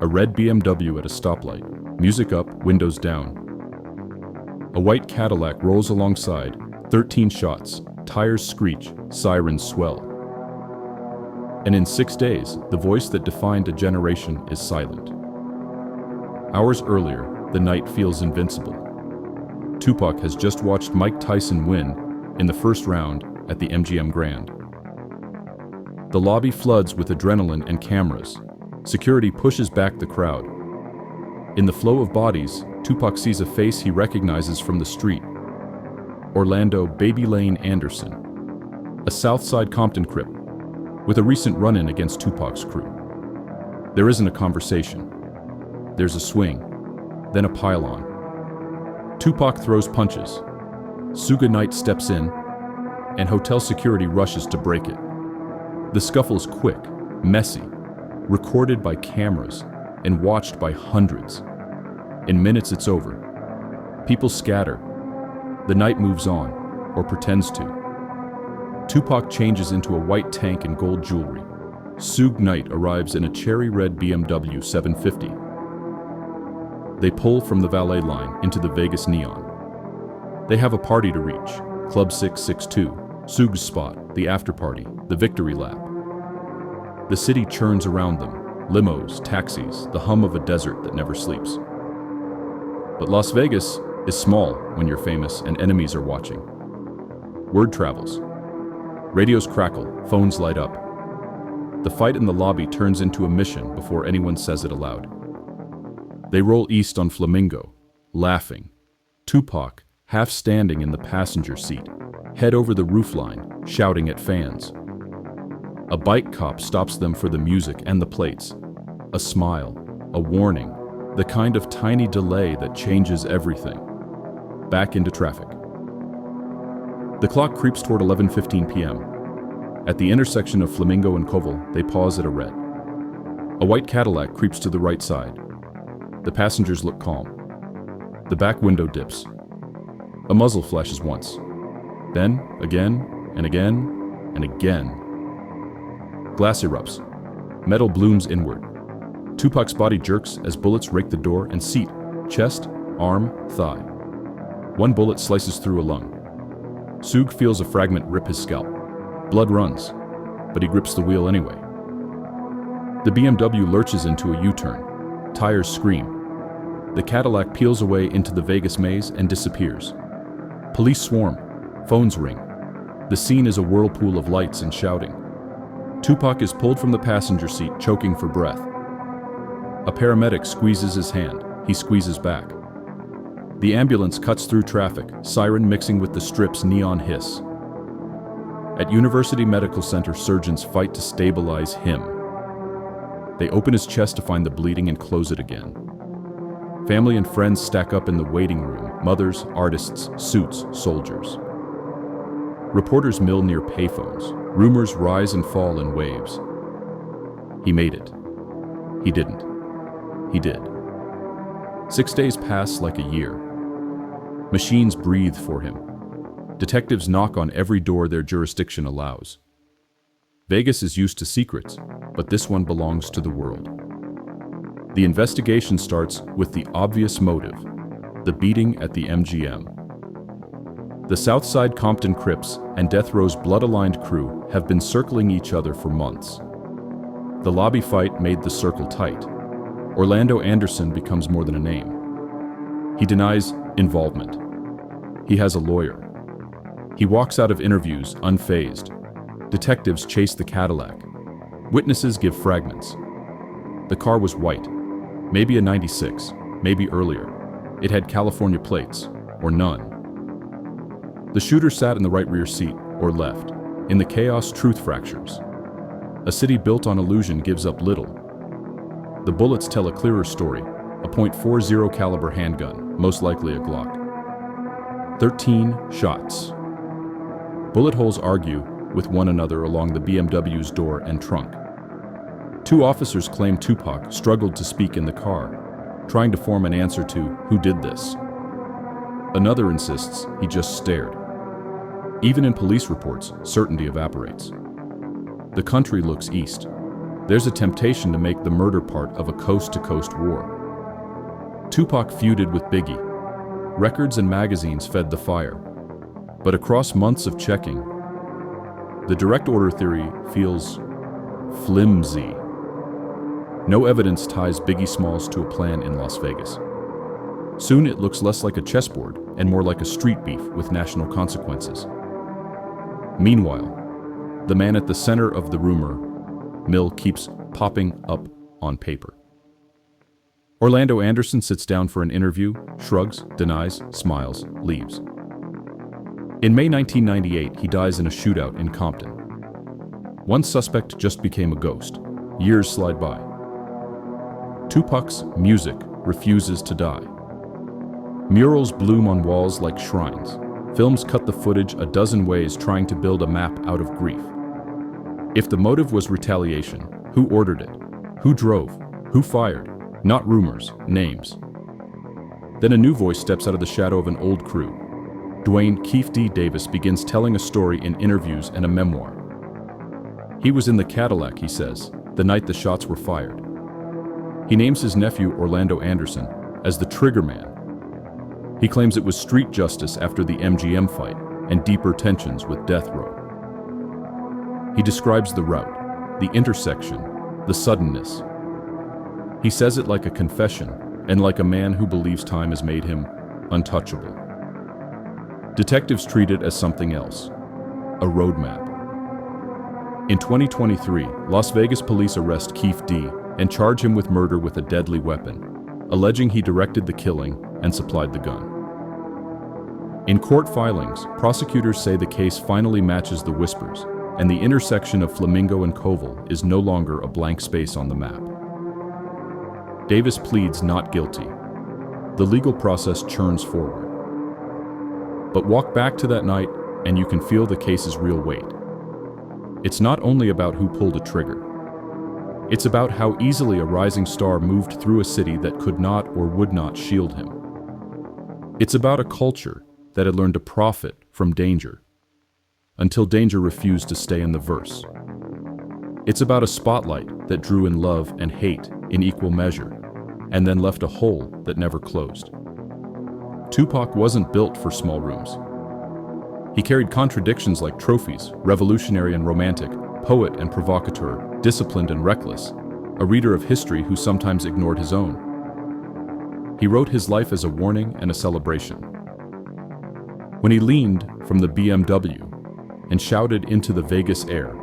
A red BMW at a stoplight, music up, windows down. A white Cadillac rolls alongside, 13 shots, tires screech, sirens swell. And in 6 days, the voice that defined a generation is silent. Hours earlier, the night feels invincible. Tupac has just watched Mike Tyson win in the first round at the MGM Grand. The lobby floods with adrenaline and cameras. Security pushes back the crowd. In the flow of bodies, Tupac sees a face he recognizes from the street. Orlando "Baby Lane" Anderson, a Southside Compton Crip, with a recent run-in against Tupac's crew. There isn't a conversation. There's a swing, then a pile-on. Tupac throws punches. Suge Knight steps in, and hotel security rushes to break it. The scuffle is quick, messy, recorded by cameras, and watched by hundreds. In minutes it's over. People scatter. The night moves on, or pretends to. Tupac changes into a white tank and gold jewelry. Suge Knight arrives in a cherry-red BMW 750. They pull from the valet line into the Vegas neon. They have a party to reach, Club 662, Suge's spot, the after-party, the victory lap. The city churns around them, limos, taxis, the hum of a desert that never sleeps. But Las Vegas is small when you're famous and enemies are watching. Word travels. Radios crackle, phones light up. The fight in the lobby turns into a mission before anyone says it aloud. They roll east on Flamingo, laughing. Tupac, half standing in the passenger seat, head over the roofline, shouting at fans. A bike cop stops them for the music and the plates. A smile, a warning, the kind of tiny delay that changes everything. Back into traffic. The clock creeps toward 11:15 p.m. At the intersection of Flamingo and Koval, they pause at a red. A white Cadillac creeps to the right side. The passengers look calm. The back window dips. A muzzle flashes once. Then, again, and again, and again. Glass erupts. Metal blooms inward. Tupac's body jerks as bullets rake the door and seat, chest, arm, thigh. One bullet slices through a lung. Suge feels a fragment rip his scalp. Blood runs, but he grips the wheel anyway. The BMW lurches into a U-turn. Tires scream. The Cadillac peels away into the Vegas maze and disappears. Police swarm. Phones ring. The scene is a whirlpool of lights and shouting. Tupac is pulled from the passenger seat, choking for breath. A paramedic squeezes his hand. He squeezes back. The ambulance cuts through traffic, siren mixing with the strip's neon hiss. At University Medical Center, surgeons fight to stabilize him. They open his chest to find the bleeding and close it again. Family and friends stack up in the waiting room, mothers, artists, suits, soldiers. Reporters mill near payphones. Rumors rise and fall in waves. He made it. He didn't. He did. 6 days pass like a year. Machines breathe for him. Detectives knock on every door their jurisdiction allows. Vegas is used to secrets, but this one belongs to the world. The investigation starts with the obvious motive, the beating at the MGM. The Southside Compton Crips and Death Row's blood-aligned crew have been circling each other for months. The lobby fight made the circle tight. Orlando Anderson becomes more than a name. He denies involvement. He has a lawyer. He walks out of interviews unfazed. Detectives chase the Cadillac. Witnesses give fragments. The car was white, maybe a 96, maybe earlier. It had California plates, or none. The shooter sat in the right rear seat, or left. In the chaos, truth fractures. A city built on illusion gives up little. The bullets tell a clearer story, a .40 caliber handgun, most likely a Glock. 13 shots. Bullet holes argue with one another along the BMW's door and trunk. 2 officers claim Tupac struggled to speak in the car, trying to form an answer to who did this. Another insists he just stared. Even in police reports, certainty evaporates. The country looks east. there's a temptation to make the murder part of a coast-to-coast war. Tupac feuded with Biggie. Records and magazines fed the fire. But across months of checking, the direct order theory feels flimsy. No evidence ties Biggie Smalls to a plan in Las Vegas. Soon it looks less like a chessboard and more like a street beef with national consequences. Meanwhile, the man at the center of the rumor mill keeps popping up on paper. Orlando Anderson sits down for an interview, shrugs, denies, smiles, leaves. In May 1998, he dies in a shootout in Compton. One suspect just became a ghost. Years slide by. Tupac's music refuses to die. Murals bloom on walls like shrines. Films cut the footage a dozen ways, trying to build a map out of grief. If the motive was retaliation, who ordered it? Who drove? Who fired? Not rumors, names. Then a new voice steps out of the shadow of an old crew. Dwayne Keefe D. Davis begins telling a story in interviews and a memoir. He was in the Cadillac, he says, the night the shots were fired. He names his nephew Orlando Anderson as the trigger man. He claims it was street justice after the MGM fight and deeper tensions with Death Row. He describes the route, the intersection, the suddenness. He says it like a confession and like a man who believes time has made him untouchable. Detectives treat it as something else, a roadmap. In 2023, Las Vegas police arrest Keefe D. and charge him with murder with a deadly weapon, alleging he directed the killing and supplied the gun. In court filings, prosecutors say the case finally matches the whispers, and the intersection of Flamingo and Koval is no longer a blank space on the map. Davis pleads not guilty. The legal process churns forward. But walk back to that night, and you can feel the case's real weight. It's not only about who pulled a trigger. It's about how easily a rising star moved through a city that could not or would not shield him. It's about a culture that had learned to profit from danger, until danger refused to stay in the verse. It's about a spotlight that drew in love and hate in equal measure, and then left a hole that never closed. Tupac wasn't built for small rooms. He carried contradictions like trophies, revolutionary and romantic, poet and provocateur, disciplined and reckless, a reader of history who sometimes ignored his own. He wrote his life as a warning and a celebration. When he leaned from the BMW and shouted into the Vegas air,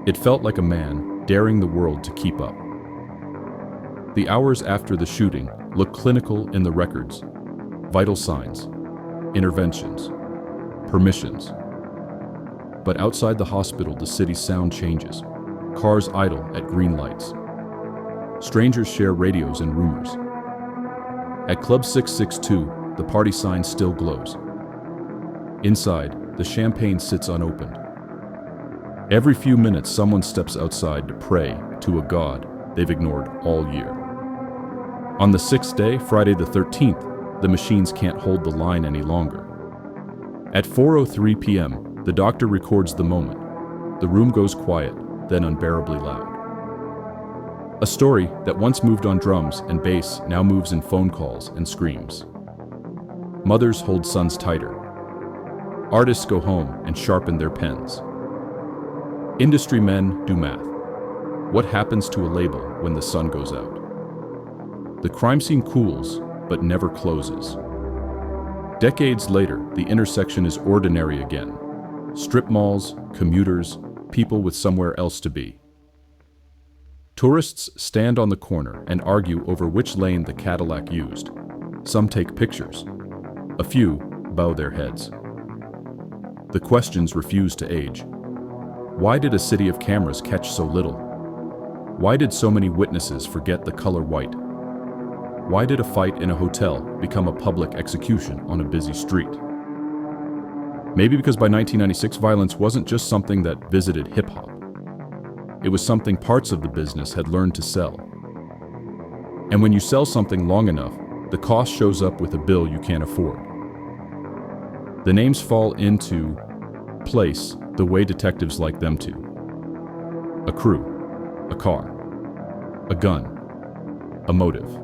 it felt like a man daring the world to keep up. The hours after the shooting look clinical in the records. Vital signs, interventions, permissions. But outside the hospital, the city's sound changes. Cars idle at green lights. Strangers share radios and rumors. At Club 662, the party sign still glows. Inside, the champagne sits unopened. Every few minutes, someone steps outside to pray to a god they've ignored all year. On the sixth day, Friday the 13th, the machines can't hold the line any longer. At 4:03 p.m., the doctor records the moment. The room goes quiet, then unbearably loud. A story that once moved on drums and bass now moves in phone calls and screams. Mothers hold sons tighter. Artists go home and sharpen their pens. Industry men do math. What happens to a label when the sun goes out? The crime scene cools, but never closes. Decades later, the intersection is ordinary again. Strip malls, commuters, people with somewhere else to be. Tourists stand on the corner and argue over which lane the Cadillac used. Some take pictures. A few bow their heads. The questions refuse to age. Why did a city of cameras catch so little? Why did so many witnesses forget the color white? Why did a fight in a hotel become a public execution on a busy street? Maybe because by 1996, violence wasn't just something that visited hip-hop. It was something parts of the business had learned to sell. And when you sell something long enough, the cost shows up with a bill you can't afford. The names fall into place the way detectives like them to. A crew. A car. A gun. A motive.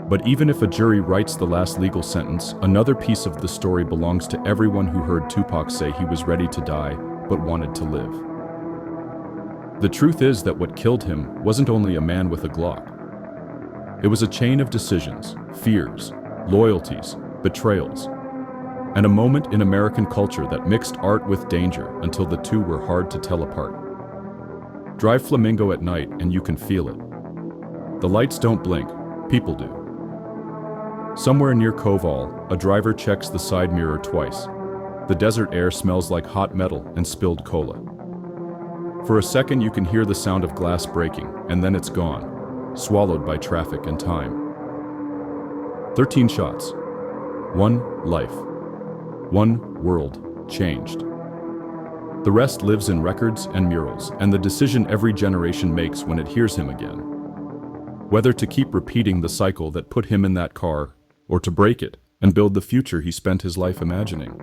But even if a jury writes the last legal sentence, another piece of the story belongs to everyone who heard Tupac say he was ready to die, but wanted to live. The truth is that what killed him wasn't only a man with a Glock. It was a chain of decisions, fears, loyalties, betrayals, and a moment in American culture that mixed art with danger until the two were hard to tell apart. Drive Flamingo at night and you can feel it. The lights don't blink, people do. Somewhere near Koval, a driver checks the side mirror twice. The desert air smells like hot metal and spilled cola. For a second you can hear the sound of glass breaking, and then it's gone, swallowed by traffic and time. 13 shots. One life. One world changed. The rest lives in records and murals, and the decision every generation makes when it hears him again. Whether to keep repeating the cycle that put him in that car, or to break it and build the future he spent his life imagining.